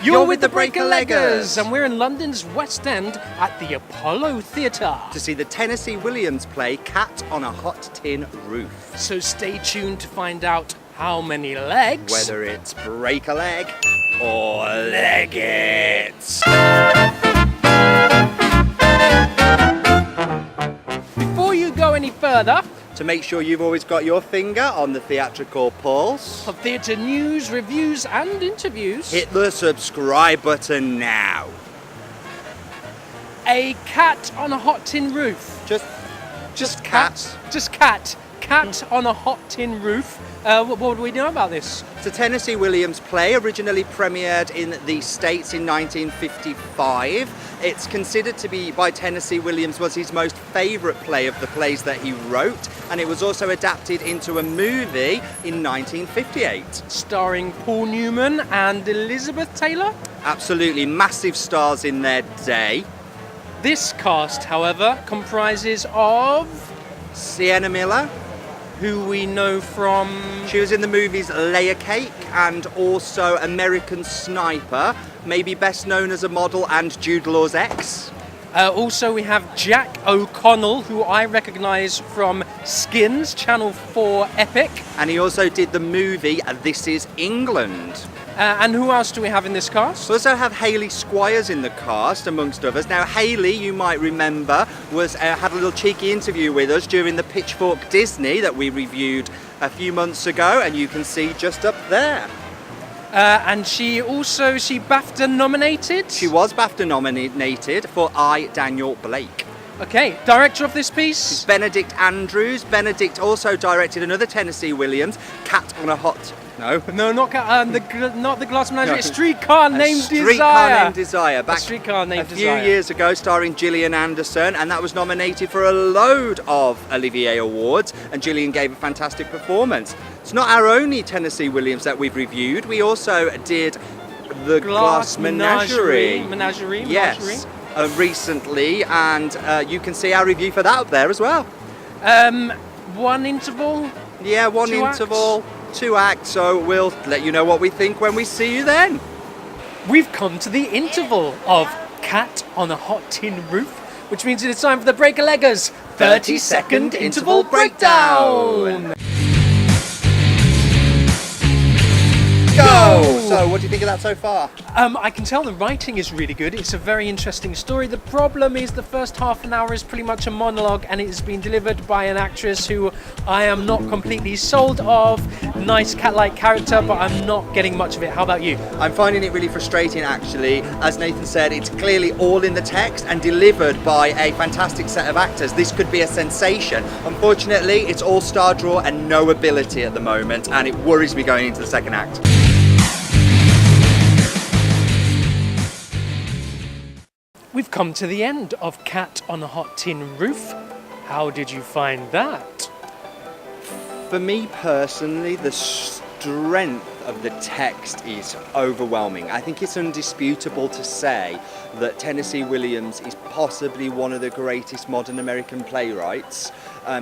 You're with the Break-a-Leggers, and we're in London's West End at the Apollo Theatre to see the Tennessee Williams play Cat on a Hot Tin Roof. So stay tuned to find out how many legs, whether it's break a leg or leg it. Before you go any further, to make sure you've always got your finger on the theatrical pulse of theatre news, reviews and interviews, hit the subscribe button now. A Cat on a Hot Tin Roof. Just cat. Just cat. Cat on a Hot Tin Roof. What would we know about this? It's a Tennessee Williams play, originally premiered in the States in 1955. It's considered to be, by Tennessee Williams, was his most favourite play of the plays that he wrote, and it was also adapted into a movie in 1958. Starring Paul Newman and Elizabeth Taylor? Absolutely, massive stars in their day. This cast, however, comprises of Sienna Miller, who we know from... She was in the movies Layer Cake and also American Sniper, maybe best known as a model, and Jude Law's ex. Also we have Jack O'Connell, who I recognise from Skins, Channel 4 Epic. And he also did the movie This Is England. And who else do we have in this cast? We also have Hayley Squires in the cast, amongst others. Now, Hayley, you might remember, had a little cheeky interview with us during the Pitchfork Disney that we reviewed a few months ago, and you can see just up there. And she BAFTA nominated? She was BAFTA nominated for I, Daniel Blake. Okay, director of this piece? It's Benedict Andrews. Benedict also directed another Tennessee Williams, Cat on a Hot... No, not the Glass Menagerie. A Streetcar Named Desire. A Streetcar Named Desire. A Streetcar Named Desire. Desire. A few years ago, starring Gillian Anderson, and that was nominated for a load of Olivier Awards, and Gillian gave a fantastic performance. It's not our only Tennessee Williams that we've reviewed. We also did the Glass Menagerie. Yes, recently, and you can see our review for that up there as well. One interval? Yeah, one interval. 2 acts, so we'll let you know what we think when we see you then. We've come to the interval of Cat on a Hot Tin Roof, which means it is time for the Break-a-Leggers 30-second interval breakdown. Go! So, what do you think of that so far? I can tell the writing is really good. It's a very interesting story. The problem is the first half an hour is pretty much a monologue, and it has been delivered by an actress who I am not completely sold of. Nice cat-like character, but I'm not getting much of it. How about you? I'm finding it really frustrating, actually. As Nathan said, it's clearly all in the text and delivered by a fantastic set of actors. This could be a sensation. Unfortunately, it's all star draw and no ability at the moment, and it worries me going into the second act. We've come to the end of Cat on a Hot Tin Roof. How did you find that? For me personally, the strength of the text is overwhelming. I think it's undisputable to say that Tennessee Williams is possibly one of the greatest modern American playwrights.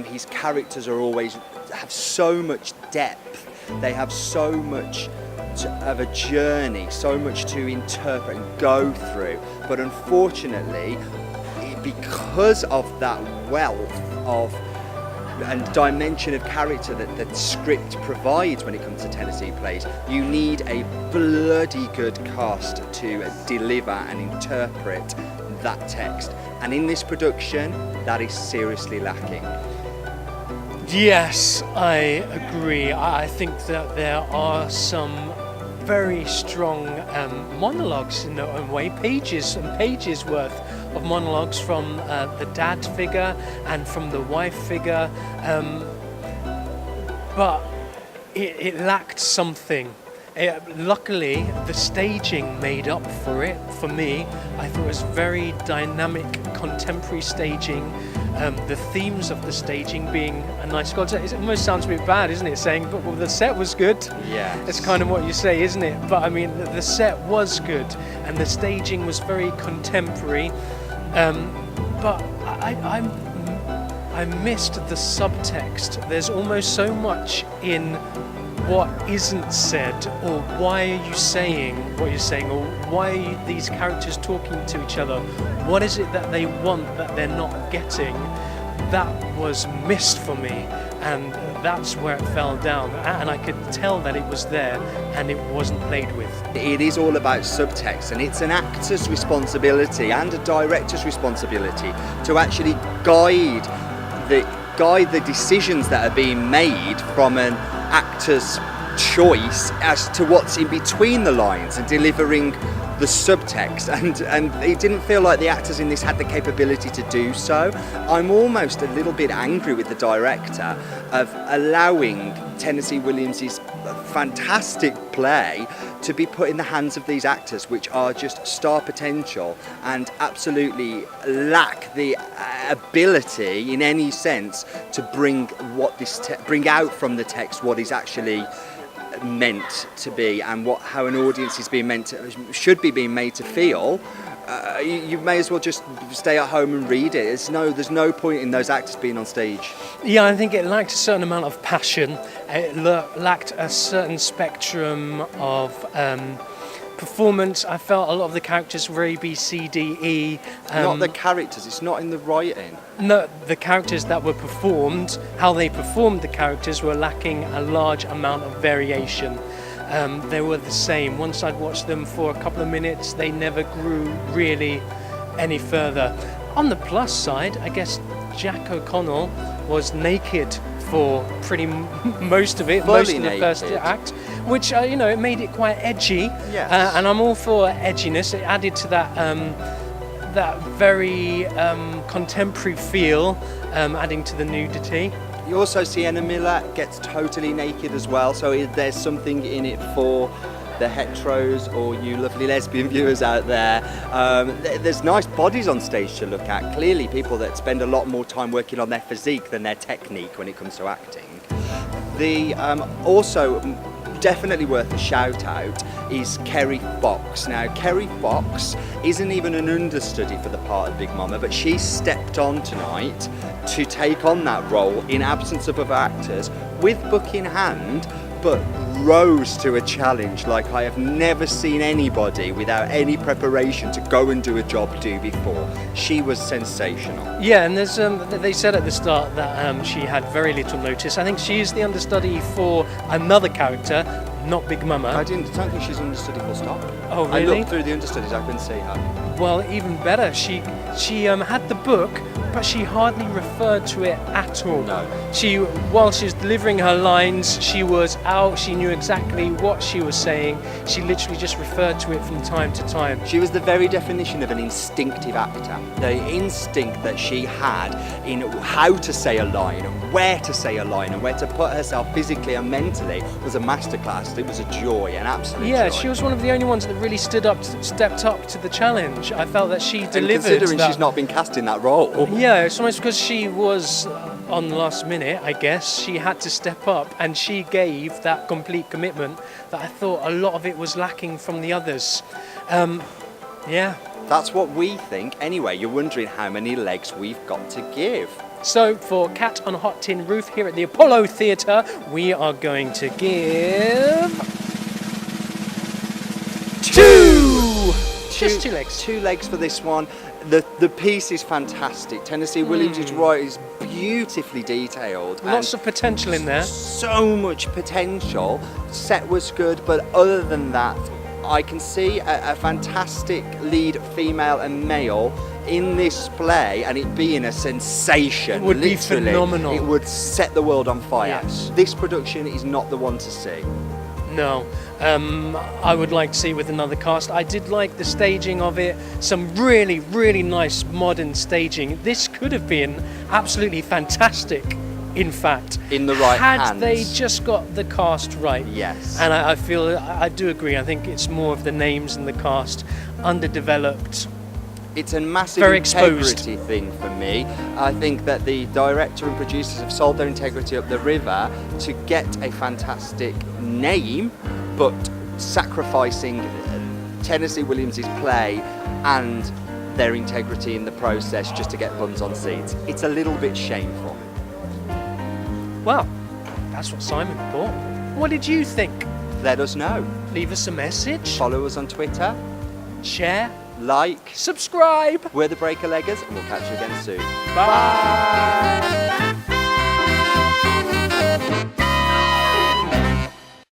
His characters have so much depth. They have so much of a journey, so much to interpret and go through, but unfortunately, because of that wealth of and dimension of character that the script provides when it comes to Tennessee plays, you need a bloody good cast to deliver and interpret that text, and in this production that is seriously lacking. Yes, I agree. I think that there are some very strong monologues in their own way, pages and pages worth of monologues from the dad figure and from the wife figure, but it lacked something. Luckily, the staging made up for it. For me, I thought it was very dynamic, contemporary staging. The themes of the staging being a nice concept. It almost sounds a bit bad, isn't it? Saying, but well, the set was good. Yeah. It's kind of what you say, isn't it? But I mean, the set was good, and the staging was very contemporary. But I missed the subtext. There's almost so much in what isn't said, or why are you saying what you're saying, or why are these characters talking to each other? What is it that they want that they're not getting? That was missed for me, and that's where it fell down, and I could tell that it was there and it wasn't played with. It is all about subtext, and it's an actor's responsibility and a director's responsibility to actually guide the decisions that are being made from an actor's choice as to what's in between the lines and delivering the subtext, and it didn't feel like the actors in this had the capability to do so. I'm almost a little bit angry with the director of allowing Tennessee Williams's fantastic play to be put in the hands of these actors, which are just star potential and absolutely lack the ability in any sense to bring bring out from the text what is actually meant to be, and how an audience is should be being made to feel. You may as well just stay at home and read it. There's no point in those actors being on stage. Yeah, I think it lacked a certain amount of passion. It lacked a certain spectrum of performance. I felt a lot of the characters were A, B, C, D, E. Not the characters, it's not in the writing. No, the characters that were performed, how they performed the characters were lacking a large amount of variation. They were the same. Once I'd watched them for a couple of minutes, they never grew really any further. On the plus side, I guess Jack O'Connell was naked for pretty most of it, most of the first act, which it made it quite edgy. Yes. And I'm all for edginess. It added to that very contemporary feel, adding to the nudity. You also, Sienna Miller gets totally naked as well, so there's something in it for the heteros or you lovely lesbian viewers out there. There's nice bodies on stage to look at. Clearly people that spend a lot more time working on their physique than their technique when it comes to acting. Also definitely worth a shout out is Carrie Box. Now Carrie Box isn't even an understudy for the part of Big Mama, but she stepped on tonight to take on that role in absence of other actors with book in hand, but rose to a challenge like I have never seen anybody without any preparation to go and do a job do before. She was sensational. Yeah, and there's they said at the start that she had very little notice. I think she is the understudy for another character, not Big Mama. I don't think she's understudy full stop. Oh, really? I looked through the understudies, I couldn't see her. Well, even better, she had the book, but she hardly referred to it at all. No. While she was delivering her lines, she was out, she knew exactly what she was saying. She literally just referred to it from time to time. She was the very definition of an instinctive actor. The instinct that she had in how to say a line and where to say a line and where to put herself physically and mentally was a masterclass. It was a joy, an absolute joy. She was one of the only ones that really stepped up to the challenge. I felt that she delivered. And considering she's not been cast in that role. Yeah, it's almost because she was on the last minute, I guess. She had to step up, and she gave that complete commitment that I thought a lot of it was lacking from the others. Yeah. That's what we think. Anyway, you're wondering how many legs we've got to give. So for Cat on a Hot Tin Roof here at the Apollo Theatre, we are going to give just two legs. 2 legs for this one. The piece is fantastic. Tennessee Williams is right, is beautifully detailed. Lots of potential in there. So much potential. Set was good, but other than that, I can see a fantastic lead female and male in this play, and it being a sensation. It would literally, be phenomenal. It would set the world on fire. Yes. This production is not the one to see. No. I would like to see it with another cast. I did like the staging of it, some really, really nice modern staging. This could have been absolutely fantastic, in fact. In the right hands. Had they just got the cast right. Yes. And I do agree. I think it's more of the names and the cast underdeveloped. It's a massive Very integrity thing for me. I think that the director and producers have sold their integrity up the river to get a fantastic name, but sacrificing Tennessee Williams's play and their integrity in the process just to get bums on seats. It's a little bit shameful. Well, that's what Simon thought. What did you think? Let us know. Leave us a message, Follow us on Twitter. share, Like. subscribe. We're the Breaker Leggers, and we'll catch you again soon. Bye.